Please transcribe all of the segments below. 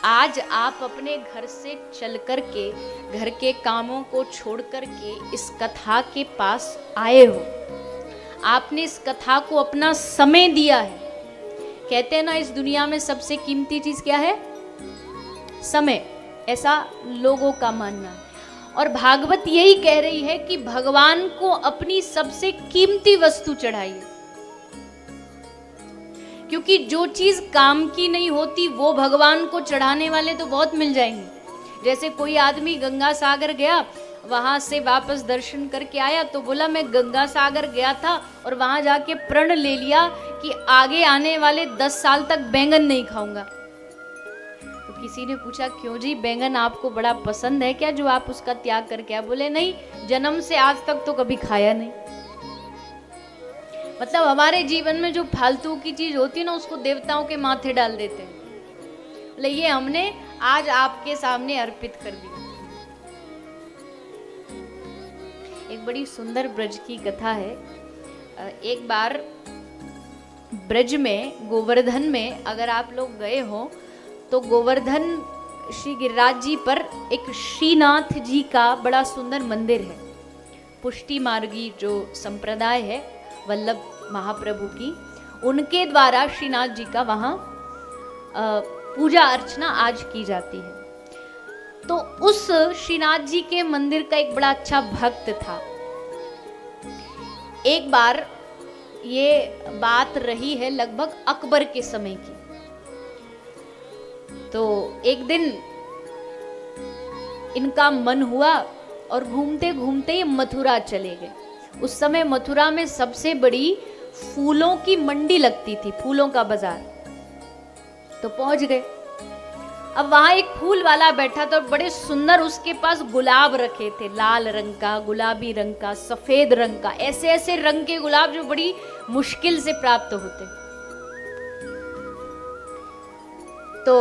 आज आप अपने घर से चल कर के, घर के कामों को छोड़ कर के इस कथा के पास आए हो। आपने इस कथा को अपना समय दिया है। कहते हैं ना, इस दुनिया में सबसे कीमती चीज क्या है? समय, ऐसा लोगों का मानना है। और भागवत यही कह रही है कि भगवान को अपनी सबसे कीमती वस्तु चढ़ाइए, क्योंकि जो चीज काम की नहीं होती वो भगवान को चढ़ाने वाले तो बहुत मिल जाएंगे। जैसे कोई आदमी गंगा सागर गया, वहां से वापस दर्शन करके आया तो बोला मैं गंगा सागर गया था और वहां जाके प्रण ले लिया कि आगे आने वाले 10 साल तक बैंगन नहीं खाऊंगा। तो किसी ने पूछा क्यों जी, बैंगन आपको बड़ा पसंद है क्या जो आप उसका त्याग करके आए? बोले नहीं, जन्म से आज तक तो कभी खाया नहीं। मतलब हमारे जीवन में जो फालतू की चीज होती है ना, उसको देवताओं के माथे डाल देते हैं। बोले ये हमने आज आपके सामने अर्पित कर दिया। एक बड़ी सुंदर ब्रज की कथा है। एक बार ब्रज में, गोवर्धन में अगर आप लोग गए हो तो गोवर्धन श्री गिरिराज जी पर एक श्रीनाथ जी का बड़ा सुंदर मंदिर है। पुष्टि मार्गी जो संप्रदाय है वल्लभ महाप्रभु की, उनके द्वारा श्रीनाथ जी का वहाँ पूजा अर्चना आज की जाती है। तो उस श्रीनाथ जी के मंदिर का एक बड़ा अच्छा भक्त था। एक बार ये बात रही है लगभग अकबर के समय की। तो एक दिन इनका मन हुआ और घूमते घूमते ये मथुरा चले गए। उस समय मथुरा में सबसे बड़ी फूलों की मंडी लगती थी, फूलों का बाजार। तो पहुंच गए। अब वहां एक फूल वाला बैठा था, बड़े सुंदर उसके पास गुलाब रखे थे, लाल रंग का, गुलाबी रंग का, सफेद रंग का, ऐसे ऐसे रंग के गुलाब जो बड़ी मुश्किल से प्राप्त होते। तो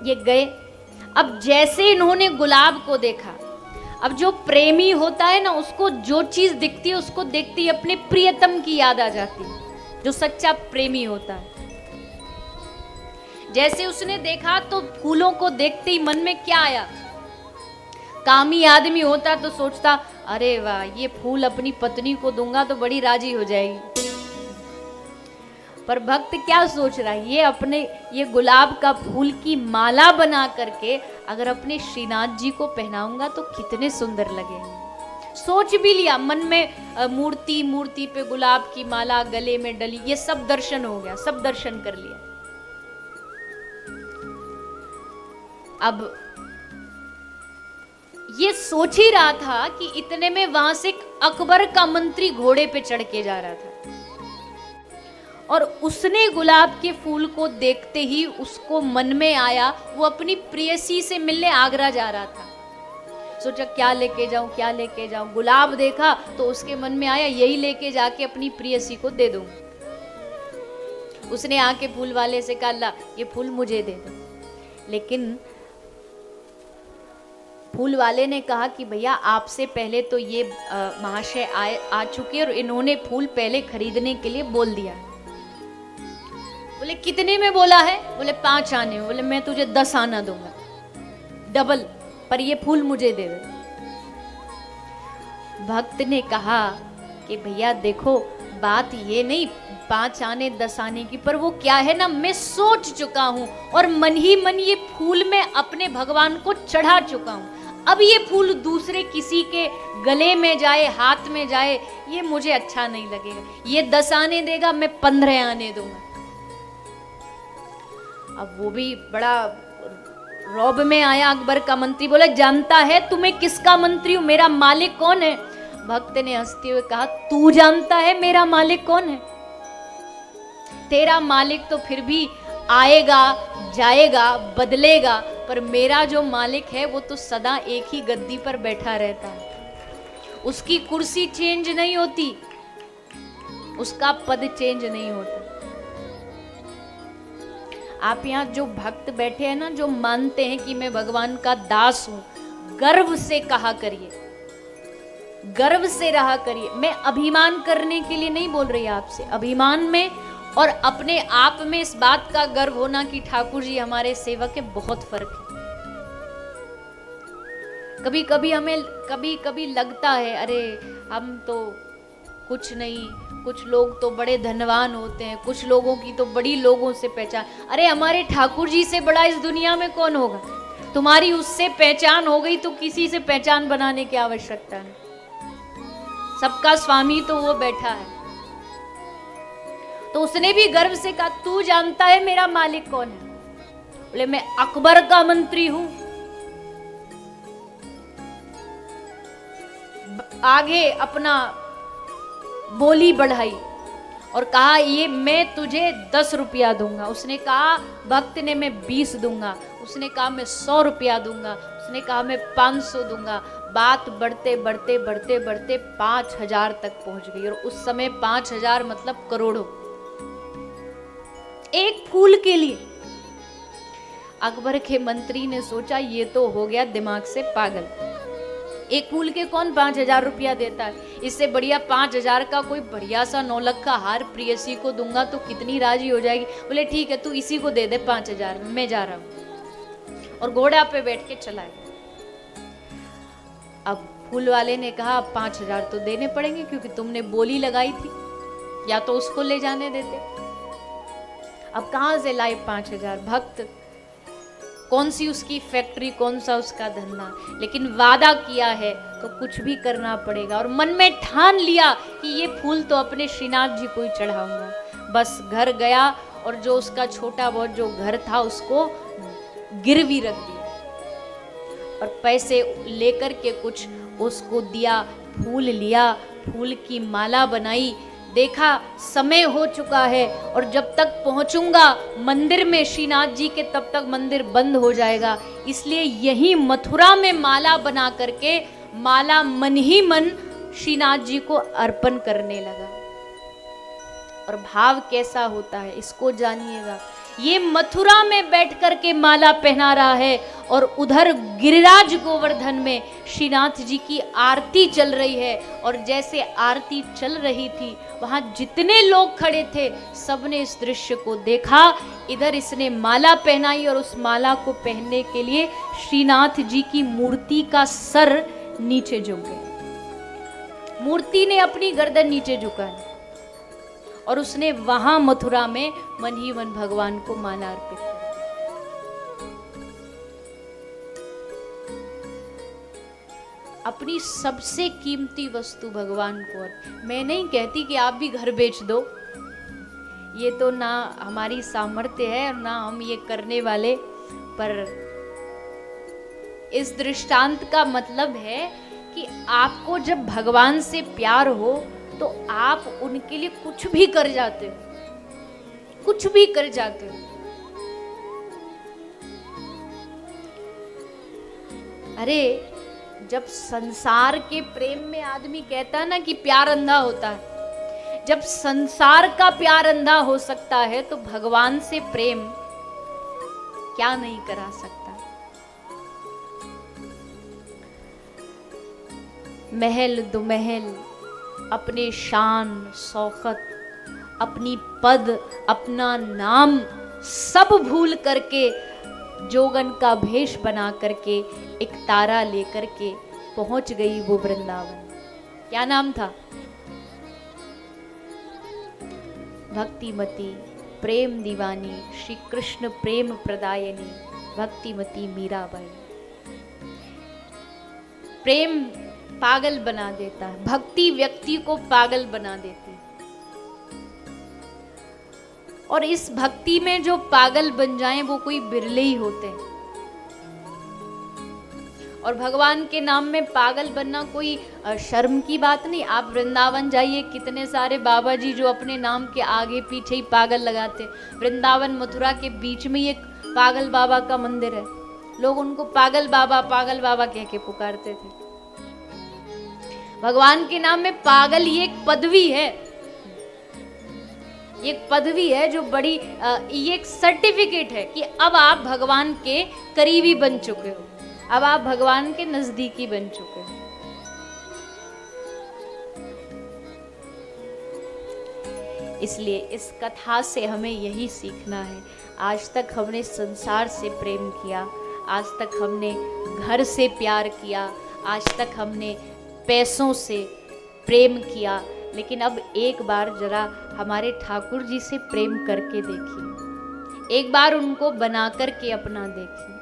ये गए। अब जैसे इन्होंने गुलाब को देखा, अब जो प्रेमी होता है ना, उसको जो चीज दिखती है उसको देखते ही अपने प्रियतम की याद आ जाती है, जो सच्चा प्रेमी होता है। जैसे उसने देखा तो फूलों को देखते ही मन में क्या आया? कामी आदमी होता तो सोचता अरे वाह, ये फूल अपनी पत्नी को दूंगा तो बड़ी राजी हो जाएगी। पर भक्त क्या सोच रहा है? ये गुलाब का फूल की माला बना करके अगर अपने श्रीनाथ जी को पहनाऊंगा तो कितने सुंदर लगेंगे। सोच भी लिया मन में, मूर्ति पे गुलाब की माला गले में डली, ये सब दर्शन हो गया, सब दर्शन कर लिया। अब ये सोच ही रहा था कि इतने में वहां से अकबर का मंत्री घोड़े पे चढ़ के जा रहा था और उसने गुलाब के फूल को देखते ही उसको मन में आया, वो अपनी प्रेयसी से मिलने आगरा जा रहा था। सोचा क्या लेके जाऊं, क्या लेके जाऊं। गुलाब देखा तो उसके मन में आया यही लेके जाके अपनी प्रेयसी को दे दूं। उसने आके फूल वाले से कहा ला ये फूल मुझे दे दो। लेकिन फूल वाले ने कहा कि भैया आपसे पहले तो ये महाशय आ चुके और इन्होंने फूल पहले खरीदने के लिए बोल दिया। बोले कितने में बोला है? बोले 5 आने। बोले मैं तुझे 10 आना दूंगा, डबल, पर ये फूल मुझे दे दे। भक्त ने कहा कि भैया देखो, बात ये नहीं 5 आने 10 आने की, पर वो क्या है ना, मैं सोच चुका हूं और मन ही मन ये फूल मैं अपने भगवान को चढ़ा चुका हूं। अब ये फूल दूसरे किसी के गले में जाए, हाथ में जाए, ये मुझे अच्छा नहीं लगेगा। ये 10 आने देगा, मैं 15 आने दूंगा। अब वो भी बड़ा रौब में आया अकबर का मंत्री। बोला जानता है तुम्हें किसका मंत्री हूं, मेरा मालिक कौन है? भक्त ने हंसते हुए कहा तू जानता है मेरा मालिक कौन है? तेरा मालिक तो फिर भी आएगा जाएगा बदलेगा, पर मेरा जो मालिक है वो तो सदा एक ही गद्दी पर बैठा रहता है। उसकी कुर्सी चेंज नहीं होती, उसका पद चेंज नहीं होता। आप यहाँ जो भक्त बैठे हैं ना, जो मानते हैं कि मैं भगवान का दास हूं, गर्व से कहा करिए, गर्व से रहा करिए। मैं अभिमान करने के लिए नहीं बोल रही आपसे। अभिमान में और अपने आप में इस बात का गर्व होना कि ठाकुर जी हमारे सेवक है, बहुत फर्क है। कभी कभी हमें कभी लगता है अरे हम तो कुछ नहीं, कुछ लोग तो बड़े धनवान होते हैं, कुछ लोगों की तो बड़ी लोगों से पहचान। अरे हमारे ठाकुर जी से बड़ा इस दुनिया में कौन होगा? तुम्हारी उससे पहचान हो गई तो किसी से पहचान बनाने की आवश्यकता नहीं। सबका स्वामी तो वो बैठा है। तो उसने भी गर्व से कहा तू जानता है मेरा मालिक कौन है? बोले मैं अकबर का मंत्री हूं। आगे अपना बोली बढ़ाई और कहा ये मैं तुझे 10 रुपया दूंगा। उसने कहा भक्त ने मैं 20 दूंगा। उसने कहा मैं 100 रुपया दूंगा। उसने कहा मैं 500 दूंगा। बात बढ़ते बढ़ते बढ़ते बढ़ते 5000 तक पहुंच गई। और उस समय 5000 मतलब करोड़ों, एक फूल के लिए। अकबर के मंत्री ने सोचा ये तो हो गया दिमाग से पागल, एक फूल के कौन 5000 रुपया देता है? इससे बढ़िया 5000 का कोई बढ़िया सा नौलख का हार प्रियसी को दूंगा तो कितनी राजी हो जाएगी। बोले ठीक है तू इसी को दे दे 5000 में, मैं जा रहा हूं। और घोड़ा पे बैठ के चला गया। अब फूल वाले ने कहा 5000 तो देने पड़ेंगे क्योंकि तुमने बोली लगाई थी, या तो उसको ले जाने देते। अब कहां से लाए 5000? भक्त, कौन सी उसकी फैक्ट्री, कौन सा उसका धंधा, लेकिन वादा किया है तो कुछ भी करना पड़ेगा। और मन में ठान लिया कि ये फूल तो अपने श्रीनाथ जी को ही चढ़ाऊंगा। बस घर गया और जो उसका छोटा बहुत जो घर था उसको गिरवी रख दिया और पैसे लेकर के कुछ उसको दिया। फूल लिया, फूल की माला बनाई। देखा समय हो चुका है और जब तक पहुंचूंगा मंदिर में श्रीनाथ जी के तब तक मंदिर बंद हो जाएगा, इसलिए यही मथुरा में माला बना करके माला मन ही मन श्रीनाथ जी को अर्पण करने लगा। और भाव कैसा होता है इसको जानिएगा। ये मथुरा में बैठ करके माला पहना रहा है और उधर गिरिराज गोवर्धन में श्रीनाथ जी की आरती चल रही है। और जैसे आरती चल रही थी वहां जितने लोग खड़े थे सबने इस दृश्य को देखा। इधर इसने माला पहनाई और उस माला को पहनने के लिए श्रीनाथ जी की मूर्ति का सर नीचे झुक गया। मूर्ति ने अपनी गर्दन नीचे झुकाई और उसने वहां मथुरा में मन ही मन भगवान को माला अर्पित कर। अपनी सबसे कीमती वस्तु भगवान को। मैं नहीं कहती कि आप भी घर बेच दो, ये तो ना हमारी सामर्थ्य है और ना हम ये करने वाले, पर इस दृष्टांत का मतलब है कि आपको जब भगवान से प्यार हो तो आप उनके लिए कुछ भी कर जाते हो, कुछ भी कर जाते हो। अरे जब संसार के प्रेम में आदमी कहता है ना कि प्यार अंधा होता है, जब संसार का प्यार अंधा हो सकता है तो भगवान से प्रेम क्या नहीं करा सकता। महल दो महल, अपने शान शौकत, अपनी पद, अपना नाम सब भूल करके जोगन का भेष बना करके एक तारा लेकर के पहुंच गई वो वृंदावन। क्या नाम था? भक्तिमती प्रेम दीवानी श्री कृष्ण प्रेम प्रदायनी भक्तिमती मीराबाई। प्रेम पागल बना देता है, भक्ति व्यक्ति को पागल बना देती है। और इस भक्ति में जो पागल बन जाएं वो कोई बिरले ही होते हैं। और भगवान के नाम में पागल बनना कोई शर्म की बात नहीं। आप वृंदावन जाइए, कितने सारे बाबा जी जो अपने नाम के आगे पीछे ही पागल लगाते। वृंदावन मथुरा के बीच में एक पागल बाबा का मंदिर है, लोग उनको पागल बाबा कह के पुकारते थे। भगवान के नाम में पागल ये एक पदवी है, एक पदवी है जो बड़ी ये एक सर्टिफिकेट है कि अब आप भगवान के करीबी बन चुके हो, अब आप भगवान के नजदीकी बन चुके हो। इसलिए इस कथा से हमें यही सीखना है। आज तक हमने संसार से प्रेम किया, आज तक हमने घर से प्यार किया, आज तक हमने पैसों से प्रेम किया, लेकिन अब एक बार जरा हमारे ठाकुर जी से प्रेम करके देखिए, एक बार उनको बना करके अपना देखिए।